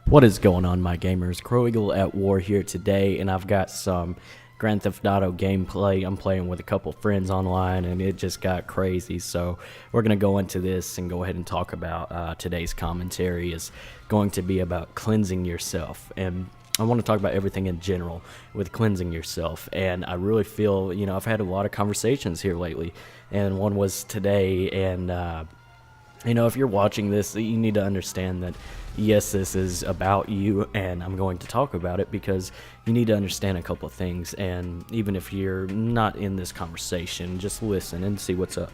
What is going on, my gamers? Croweagleatwar here today, and I've got some Grand Theft Auto gameplay. I'm playing with a couple friends online, and it just got crazy. So we're going to go into this and go ahead and talk about today's commentary is going to be about cleansing yourself. And I want to talk about everything in general with cleansing yourself. And I really feel, I've had a lot of conversations here lately, and one was today, and if you're watching this, you need to understand that, yes, this is about you, and I'm going to talk about it because you need to understand a couple of things. And even if you're not in this conversation, just listen and see what's up.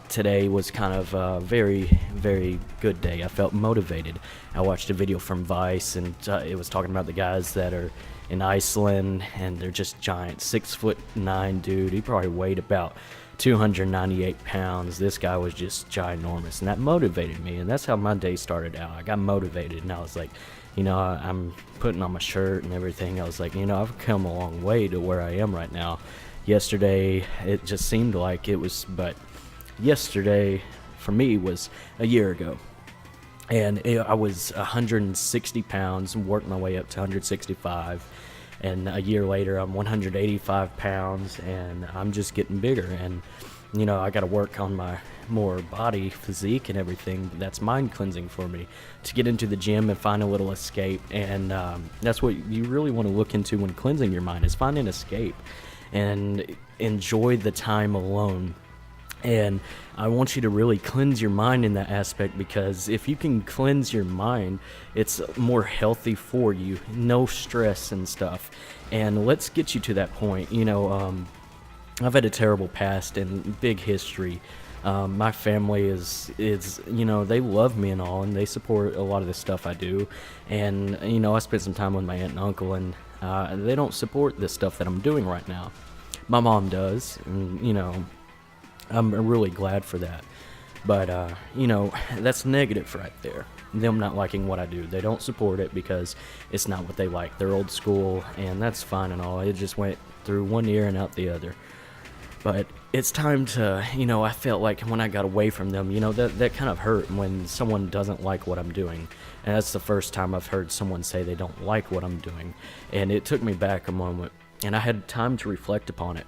Today was kind of a very, very good day. I felt motivated. I watched a video from Vice, and it was talking about the guys that are in Iceland, and they're just giant, 6'9" dude. He probably weighed about 298 pounds. This guy was just ginormous, and that motivated me, and that's how my day started out. I got motivated, and I was like, I'm putting on my shirt and everything. I was like, I've come a long way to where I am right now. Yesterday, it just seemed like it was, but yesterday for me was a year ago. And I was 160 pounds and worked my way up to 165. And a year later, I'm 185 pounds, and I'm just getting bigger. And, I got to work on my more body physique and everything. But that's mind cleansing for me, to get into the gym and find a little escape. And that's what you really want to look into when cleansing your mind, is find an escape and enjoy the time alone. And I want you to really cleanse your mind in that aspect, because if you can cleanse your mind, it's more healthy for you. No stress and stuff. And let's get you to that point. I've had a terrible past and big history. My family is they love me and all, and they support a lot of the stuff I do. And, I spent some time with my aunt and uncle, and they don't support the stuff that I'm doing right now. My mom does, and, I'm really glad for that. But, that's negative right there. Them not liking what I do. They don't support it because it's not what they like. They're old school, and that's fine and all. It just went through one ear and out the other. But it's time to, I felt like when I got away from them, that kind of hurt when someone doesn't like what I'm doing. And that's the first time I've heard someone say they don't like what I'm doing. And it took me back a moment, and I had time to reflect upon it.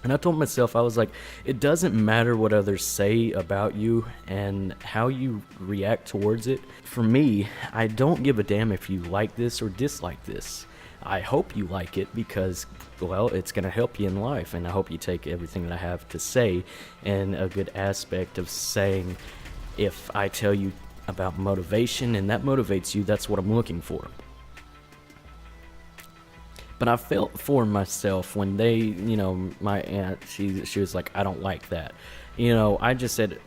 And I told myself, I was like, it doesn't matter what others say about you and how you react towards it. For me, I don't give a damn if you like this or dislike this. I hope you like it because, well, it's going to help you in life. And I hope you take everything that I have to say in a good aspect of saying, if I tell you about motivation and that motivates you, that's what I'm looking for. But I felt for myself when they, my aunt, she was like, I don't like that. I just said,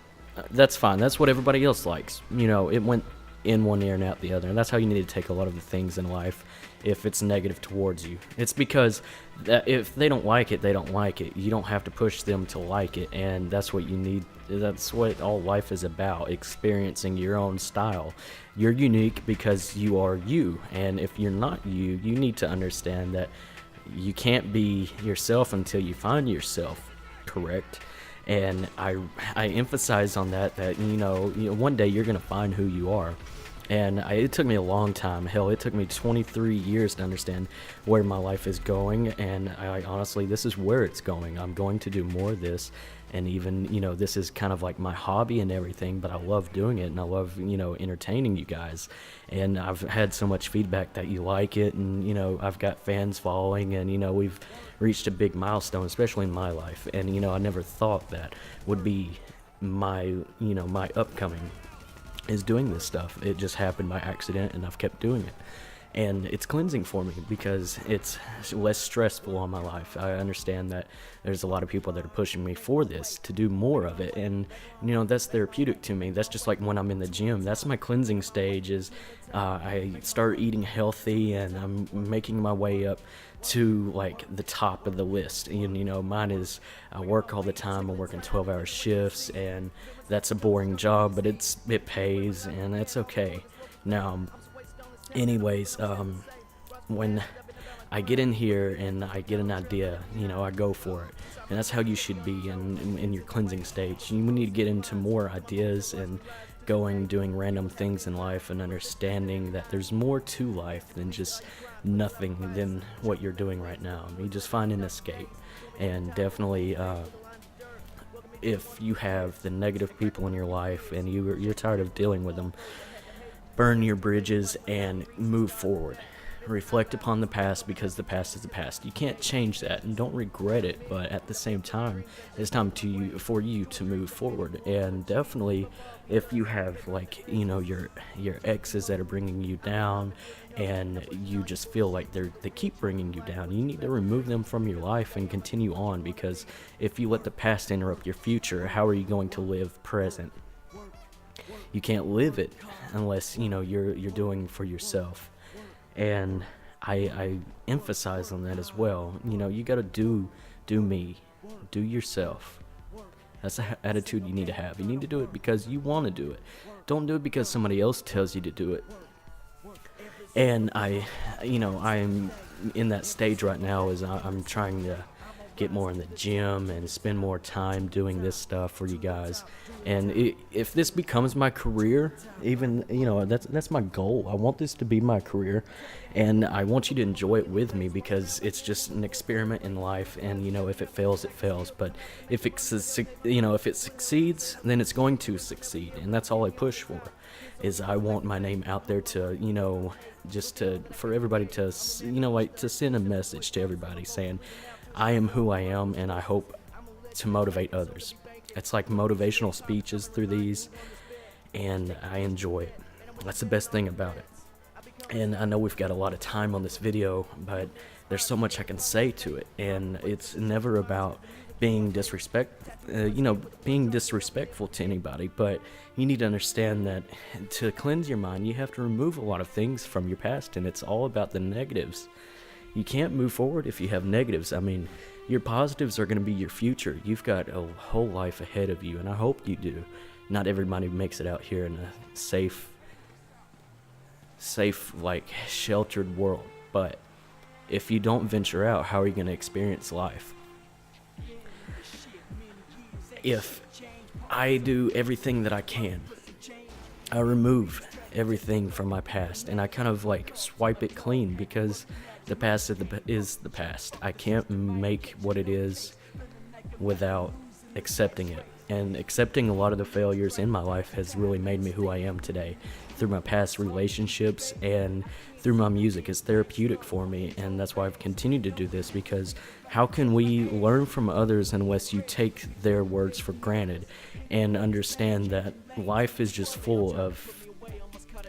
that's fine. That's what everybody else likes. It went in one ear and out the other. And that's how you need to take a lot of the things in life if it's negative towards you. It's because if they don't like it, they don't like it. You don't have to push them to like it. And that's what you need. That's what all life is about, experiencing your own style. You're unique because you are you. And if you're not you, you need to understand that you can't be yourself until you find yourself, correct? And I emphasize on that one day you're going to find who you are. And it took me a long time. Hell, it took me 23 years to understand where my life is going. And I honestly, this is where it's going. I'm going to do more of this. And even, this is kind of like my hobby and everything, but I love doing it, and I love, entertaining you guys. And I've had so much feedback that you like it, and, I've got fans following, and, we've reached a big milestone, especially in my life. And, I never thought that would be my, my upcoming is doing this stuff. It just happened by accident, and I've kept doing it. And it's cleansing for me because it's less stressful on my life. I understand that there's a lot of people that are pushing me for this, to do more of it. And, that's therapeutic to me. That's just like when I'm in the gym. That's my cleansing stage is I start eating healthy, and I'm making my way up to like the top of the list. And, mine is I work all the time. I'm working 12-hour shifts, and that's a boring job, but it pays, and it's okay. Now, anyways, when I get in here and I get an idea, I go for it. And that's how you should be in your cleansing stage. You need to get into more ideas and doing random things in life, and understanding that there's more to life than just nothing than what you're doing right now. You just find an escape. And definitely, if you have the negative people in your life and you're tired of dealing with them, burn your bridges and move forward. Reflect upon the past, because the past is the past. You can't change that, and don't regret it, but at the same time, it's time for you to move forward. And definitely, if you have, like, your exes that are bringing you down, and you just feel like they keep bringing you down, you need to remove them from your life and continue on, because if you let the past interrupt your future, how are you going to live present? You can't live it unless you're doing for yourself. And I emphasize on that as well. You gotta do me, do yourself. That's the attitude you need to have. You need to do it because you want to do it. Don't do it because somebody else tells you to do it. And I'm in that stage right now, is I'm trying to get more in the gym and spend more time doing this stuff for you guys. And if this becomes my career, even that's my goal. I want this to be my career, and I want you to enjoy it with me, because it's just an experiment in life. And if it fails, it fails. But if it succeeds, then it's going to succeed, and that's all I push for. Is I want my name out there to for everybody to to send a message to everybody saying, I am who I am, and I hope to motivate others. It's like motivational speeches through these, and I enjoy it. That's the best thing about it. And I know we've got a lot of time on this video, but there's so much I can say to it, and it's never about being disrespectful to anybody. But you need to understand that to cleanse your mind, you have to remove a lot of things from your past, and it's all about the negatives. You can't move forward if you have negatives. I mean, your positives are going to be your future. You've got a whole life ahead of you, and I hope you do. Not everybody makes it out here in a safe, like, sheltered world. But if you don't venture out, how are you going to experience life? If I do everything that I can, I remove everything from my past, and I kind of like swipe it clean, because the past is the past. I can't make what it is without accepting it. And accepting a lot of the failures in my life has really made me who I am today. Through my past relationships and through my music, it's therapeutic for me, and that's why I've continued to do this, because how can we learn from others unless you take their words for granted and understand that life is just full of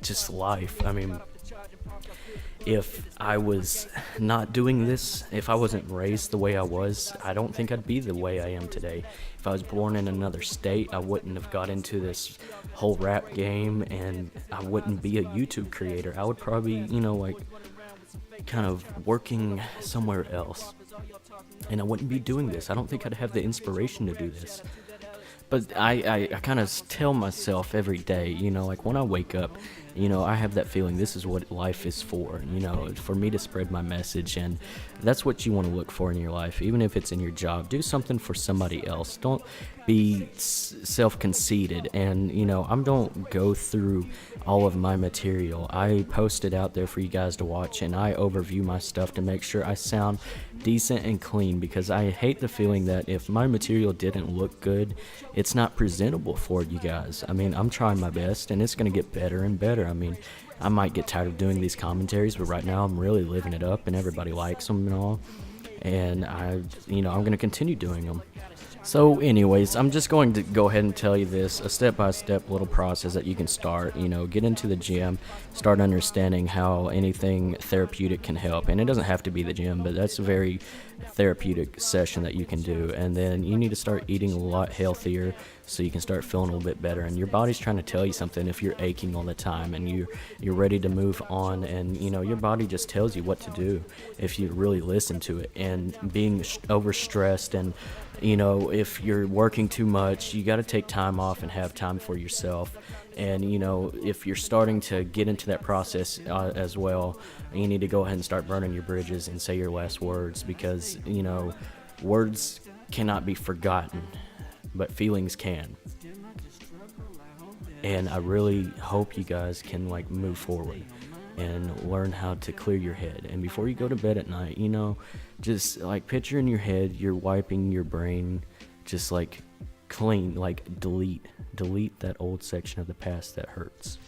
just life. I mean, if I was not doing this, if I wasn't raised the way I was, I don't think I'd be the way I am today. If I was born in another state, I wouldn't have got into this whole rap game, and I wouldn't be a YouTube creator. I would probably, kind of working somewhere else, and I wouldn't be doing this. I don't think I'd have the inspiration to do this. But I kind of tell myself every day, like when I wake up, I have that feeling this is what life is for, for me to spread my message. And that's what you want to look for in your life, even if it's in your job. Do something for somebody else. Don't be self-conceited. And, I don't go through all of my material. I post it out there for you guys to watch, and I overview my stuff to make sure I sound decent and clean, because I hate the feeling that if my material didn't look good, it's not presentable for you guys. I mean, I'm trying my best, and it's going to get better and better. I mean, I might get tired of doing these commentaries, but right now I'm really living it up, and everybody likes them and all. And I'm going to continue doing them. So anyways, I'm just going to go ahead and tell you this, a step-by-step little process that you can start, get into the gym, start understanding how anything therapeutic can help. And it doesn't have to be the gym, but that's a very therapeutic session that you can do. And then you need to start eating a lot healthier so you can start feeling a little bit better. And your body's trying to tell you something if you're aching all the time and you're ready to move on, and your body just tells you what to do if you really listen to it. And being overstressed, and if you're working too much, you got to take time off and have time for yourself. And if you're starting to get into that process as well, you need to go ahead and start burning your bridges and say your last words, because words cannot be forgotten, but feelings can. And I really hope you guys can like move forward and learn how to clear your head. And before you go to bed at night, just like picture in your head you're wiping your brain, just like clean, like delete that old section of the past that hurts.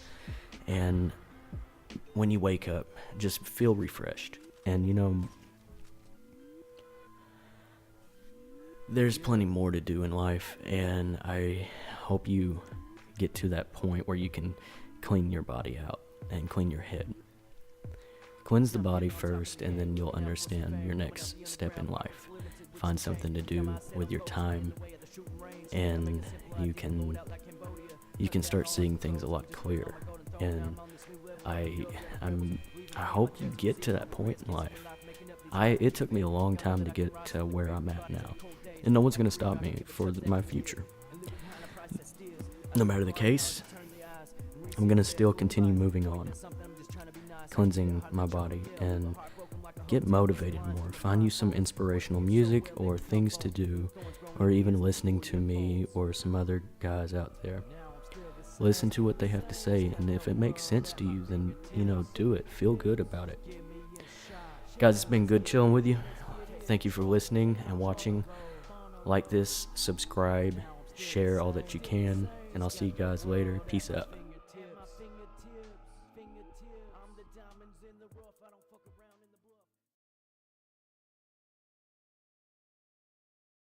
And when you wake up, just feel refreshed. And there's plenty more to do in life, and I hope you get to that point where you can clean your body out and clean your head. Cleanse the body first, and then you'll understand your next step in life. Find something to do with your time, and you can start seeing things a lot clearer. And I hope you get to that point in life. It took me a long time to get to where I'm at now, and no one's gonna stop me for my future. No matter the case, I'm gonna still continue moving on, cleansing my body, and get motivated more. Find you some inspirational music or things to do, or even listening to me or some other guys out there. Listen to what they have to say, and if it makes sense to you, then do it. Feel good about it. Guys, it's been good chilling with you. Thank you for listening and watching. Like this, subscribe, share all that you can, and I'll see you guys later. Peace out.